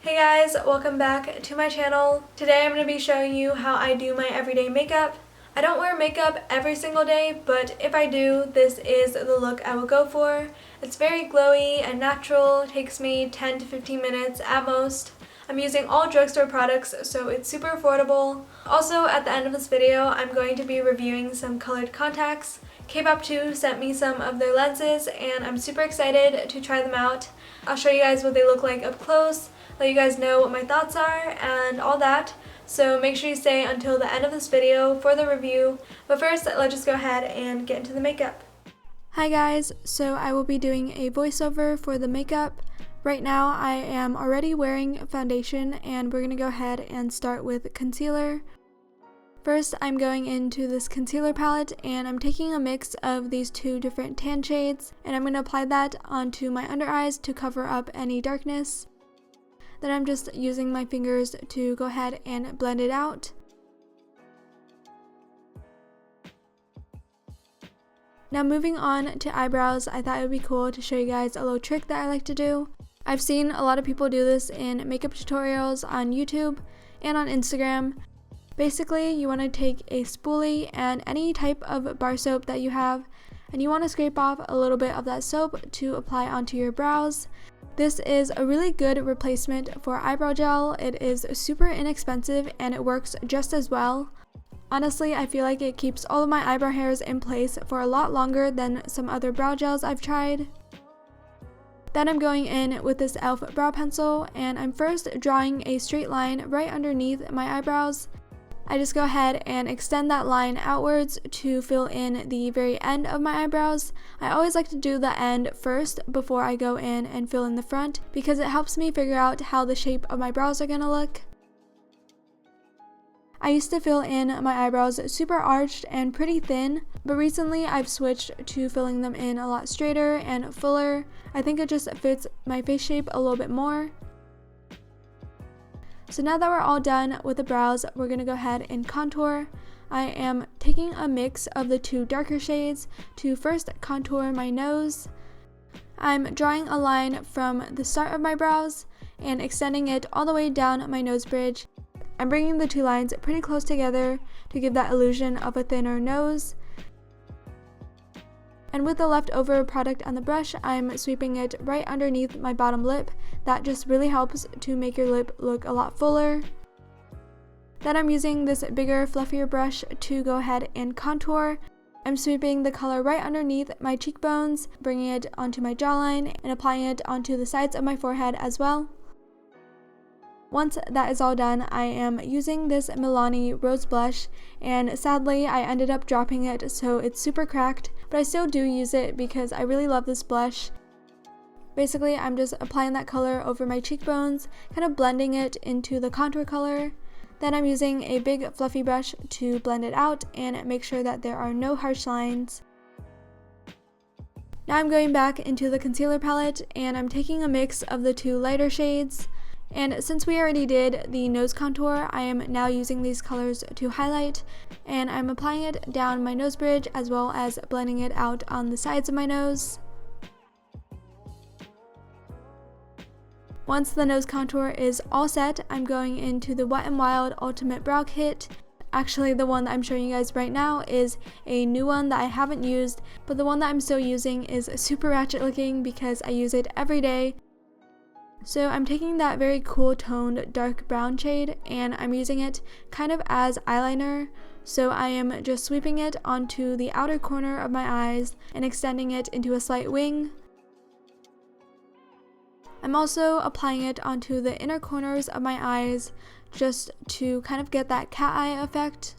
Hey guys, welcome back to my channel. Today I'm going to be showing you how I do my everyday makeup. I don't wear makeup every single day, but if I do, this is the look I will go for. It's very glowy and natural. It takes me 10 to 15 minutes at most. I'm using all drugstore products, so it's super affordable. Also, at the end of this video, I'm going to be reviewing some colored contacts. K-pop 2 sent me some of their lenses, and I'm super excited to try them out. I'll show you guys what they look like up close, let you guys know what my thoughts are, and all that. So make sure you stay until the end of this video for the review. But first, let's just go ahead and get into the makeup. Hi guys, so I will be doing a voiceover for the makeup. Right now I am already wearing foundation, and we're going to go ahead and start with concealer. First, I'm going into this concealer palette, and I'm taking a mix of these two different tan shades, and I'm going to apply that onto my under eyes to cover up any darkness. Then I'm just using my fingers to go ahead and blend it out. Now moving on to eyebrows, I thought it would be cool to show you guys a little trick that I like to do. I've seen a lot of people do this in makeup tutorials on YouTube and on Instagram. Basically, you want to take a spoolie and any type of bar soap that you have, and you want to scrape off a little bit of that soap to apply onto your brows. This is a really good replacement for eyebrow gel. It is super inexpensive and it works just as well. Honestly, I feel like it keeps all of my eyebrow hairs in place for a lot longer than some other brow gels I've tried. Then I'm going in with this e.l.f. brow pencil, and I'm first drawing a straight line right underneath my eyebrows. I just go ahead and extend that line outwards to fill in the very end of my eyebrows. I always like to do the end first before I go in and fill in the front, because it helps me figure out how the shape of my brows are gonna look. I used to fill in my eyebrows super arched and pretty thin, but recently I've switched to filling them in a lot straighter and fuller. I think it just fits my face shape a little bit more. So now that we're all done with the brows, we're going to go ahead and contour. I am taking a mix of the two darker shades to first contour my nose. I'm drawing a line from the start of my brows and extending it all the way down my nose bridge. I'm bringing the two lines pretty close together to give that illusion of a thinner nose. And with the leftover product on the brush, I'm sweeping it right underneath my bottom lip. That just really helps to make your lip look a lot fuller. Then I'm using this bigger, fluffier brush to go ahead and contour. I'm sweeping the color right underneath my cheekbones, bringing it onto my jawline, and applying it onto the sides of my forehead as well. Once that is all done, I am using this Milani rose blush, and sadly I ended up dropping it, so it's super cracked, but I still do use it because I really love this blush. Basically, I'm just applying that color over my cheekbones, kind of blending it into the contour color. Then I'm using a big fluffy brush to blend it out and make sure that there are no harsh lines. Now I'm going back into the concealer palette, and I'm taking a mix of the two lighter shades. And since we already did the nose contour, I am now using these colors to highlight, and I'm applying it down my nose bridge as well as blending it out on the sides of my nose. Once the nose contour is all set, I'm going into the Wet n Wild Ultimate Brow Kit. Actually, the one that I'm showing you guys right now is a new one that I haven't used, but the one that I'm still using is super ratchet looking because I use it every day. So I'm taking that very cool toned dark brown shade, and I'm using it kind of as eyeliner. So I am just sweeping it onto the outer corner of my eyes and extending it into a slight wing. I'm also applying it onto the inner corners of my eyes just to kind of get that cat eye effect.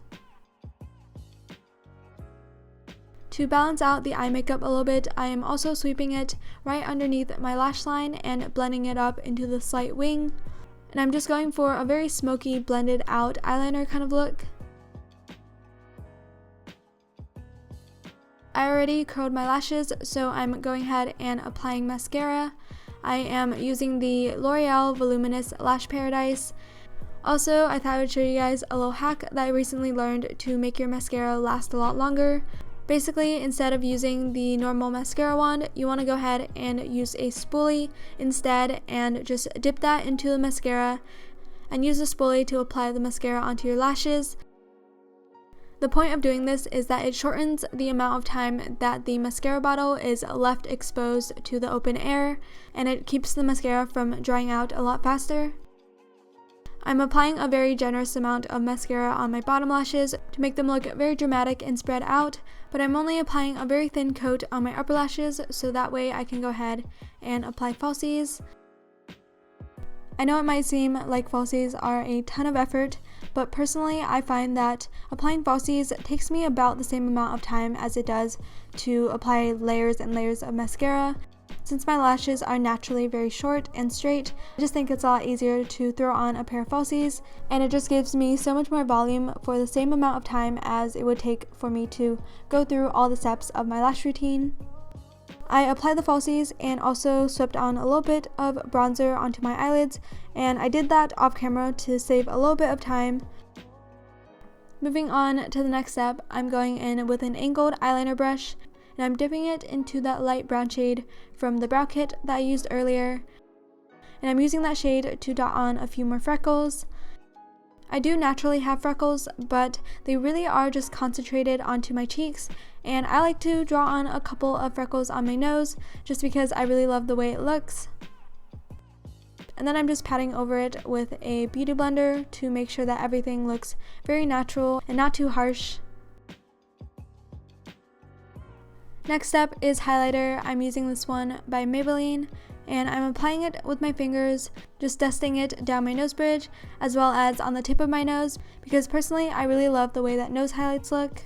To balance out the eye makeup a little bit, I am also sweeping it right underneath my lash line and blending it up into the slight wing. And I'm just going for a very smoky, blended out eyeliner kind of look. I already curled my lashes, so I'm going ahead and applying mascara. I am using the L'Oreal Voluminous Lash Paradise. Also, I thought I would show you guys a little hack that I recently learned to make your mascara last a lot longer. Basically, instead of using the normal mascara wand, you want to go ahead and use a spoolie instead and just dip that into the mascara and use the spoolie to apply the mascara onto your lashes. The point of doing this is that it shortens the amount of time that the mascara bottle is left exposed to the open air, and it keeps the mascara from drying out a lot faster. I'm applying a very generous amount of mascara on my bottom lashes to make them look very dramatic and spread out, but I'm only applying a very thin coat on my upper lashes so that way I can go ahead and apply falsies. I know it might seem like falsies are a ton of effort, but personally I find that applying falsies takes me about the same amount of time as it does to apply layers and layers of mascara. Since my lashes are naturally very short and straight, I just think it's a lot easier to throw on a pair of falsies, and it just gives me so much more volume for the same amount of time as it would take for me to go through all the steps of my lash routine. I applied the falsies and also swept on a little bit of bronzer onto my eyelids, and I did that off camera to save a little bit of time. Moving on to the next step, I'm going in with an angled eyeliner brush, and I'm dipping it into that light brown shade from the brow kit that I used earlier, and I'm using that shade to dot on a few more freckles. I do naturally have freckles, but they really are just concentrated onto my cheeks, and I like to draw on a couple of freckles on my nose just because I really love the way it looks. And then I'm just patting over it with a beauty blender to make sure that everything looks very natural and not too harsh. Next step is highlighter. I'm using this one by Maybelline, and I'm applying it with my fingers, just dusting it down my nose bridge as well as on the tip of my nose, because personally I really love the way that nose highlights look.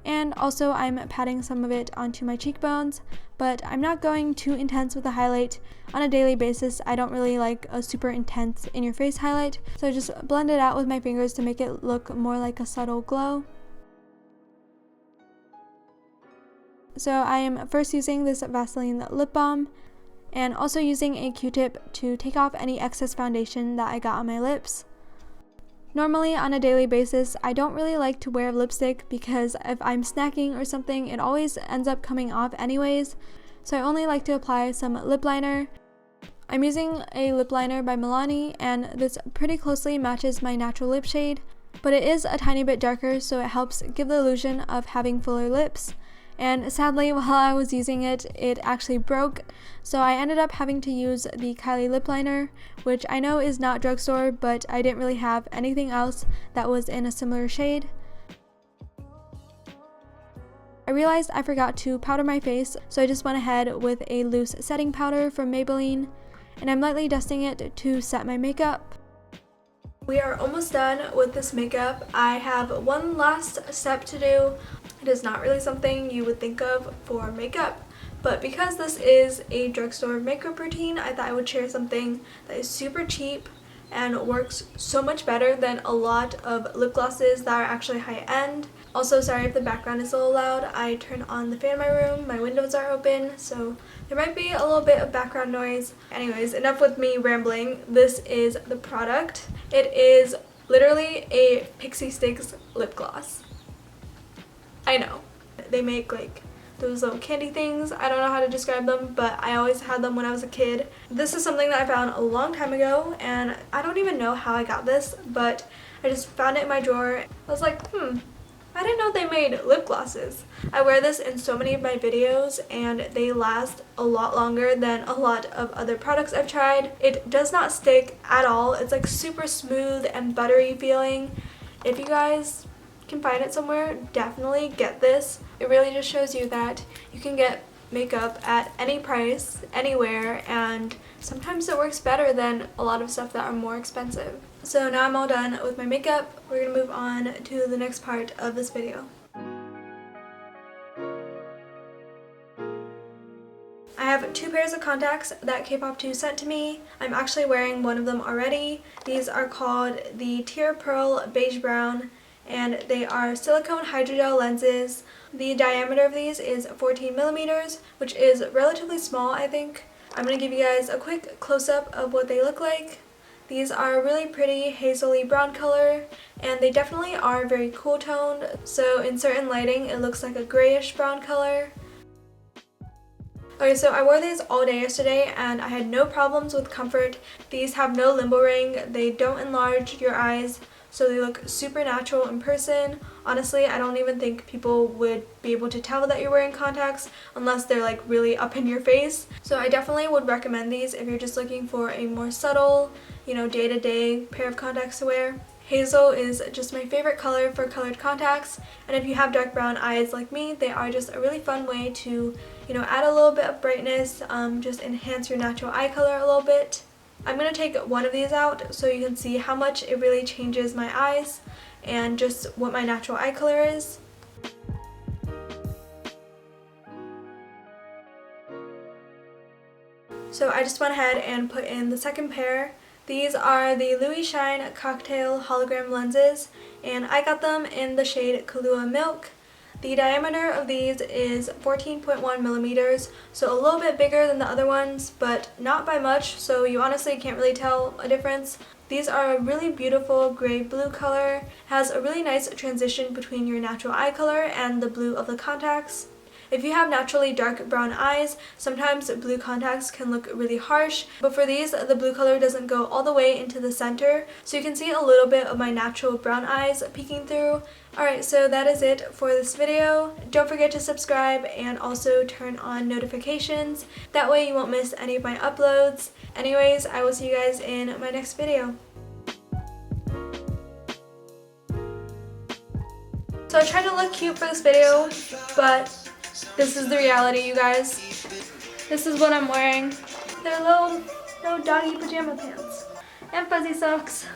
And also I'm patting some of it onto my cheekbones, but I'm not going too intense with the highlight. On a daily basis, I don't really like a super intense in-your-face highlight, so I just blend it out with my fingers to make it look more like a subtle glow. So I am first using this Vaseline lip balm, and also using a Q-tip to take off any excess foundation that I got on my lips. Normally on a daily basis, I don't really like to wear lipstick because if I'm snacking or something, it always ends up coming off anyways, so I only like to apply some lip liner. I'm using a lip liner by Milani, and this pretty closely matches my natural lip shade, but it is a tiny bit darker, so it helps give the illusion of having fuller lips. And sadly, while I was using it, it actually broke, so I ended up having to use the Kylie lip liner, which I know is not drugstore, but I didn't really have anything else that was in a similar shade. I realized I forgot to powder my face, so I just went ahead with a loose setting powder from Maybelline, and I'm lightly dusting it to set my makeup. We are almost done with this makeup. I have one last step to do. It is not really something you would think of for makeup, but because this is a drugstore makeup routine, I thought I would share something that is super cheap and works so much better than a lot of lip glosses that are actually high-end. Also, sorry if the background is a little loud. I turned on the fan in my room, my windows are open, so there might be a little bit of background noise. Anyways, enough with me rambling. This is the product. It is literally a Pixy Stix lip gloss. I know. They make like those little candy things. I don't know how to describe them, but I always had them when I was a kid. This is something that I found a long time ago, and I don't even know how I got this, but I just found it in my drawer. I was like, I didn't know they made lip glosses. I wear this in so many of my videos, and they last a lot longer than a lot of other products I've tried. It does not stick at all. It's like super smooth and buttery feeling. If you guys can find it somewhere, definitely get this. It really just shows you that you can get makeup at any price, anywhere, and sometimes it works better than a lot of stuff that are more expensive. So now I'm all done with my makeup. We're gonna move on to the next part of this video. I have two pairs of contacts that K-pop2 sent to me. I'm actually wearing one of them already. These are called the Tear Pearl Beige Brown, and they are silicone hydrogel lenses. The diameter of these is 14 millimeters, which is relatively small, I think. I'm going to give you guys a quick close-up of what they look like. These are a really pretty hazily brown color, and they definitely are very cool toned, so in certain lighting it looks like a grayish brown color. Okay, so I wore these all day yesterday and I had no problems with comfort. These have no limbo ring, they don't enlarge your eyes, so they look super natural in person. Honestly, I don't even think people would be able to tell that you're wearing contacts unless they're like really up in your face. So I definitely would recommend these if you're just looking for a more subtle, day-to-day pair of contacts to wear. Hazel is just my favorite color for colored contacts, and if you have dark brown eyes like me, they are just a really fun way to, add a little bit of brightness, just enhance your natural eye color a little bit. I'm going to take one of these out so you can see how much it really changes my eyes and just what my natural eye color is. So I just went ahead and put in the second pair. These are the Louis Shine Cocktail Hologram lenses, and I got them in the shade Kahlua Milk. The diameter of these is 14.1 millimeters, so a little bit bigger than the other ones, but not by much, so you honestly can't really tell a difference. These are a really beautiful gray-blue color, has a really nice transition between your natural eye color and the blue of the contacts. If you have naturally dark brown eyes, sometimes blue contacts can look really harsh, but for these, the blue color doesn't go all the way into the center, so you can see a little bit of my natural brown eyes peeking through. Alright, so that is it for this video. Don't forget to subscribe and also turn on notifications. That way you won't miss any of my uploads. Anyways, I will see you guys in my next video. So I tried to look cute for this video, but this is the reality, you guys. This is what I'm wearing. They're little doggy pajama pants and fuzzy socks.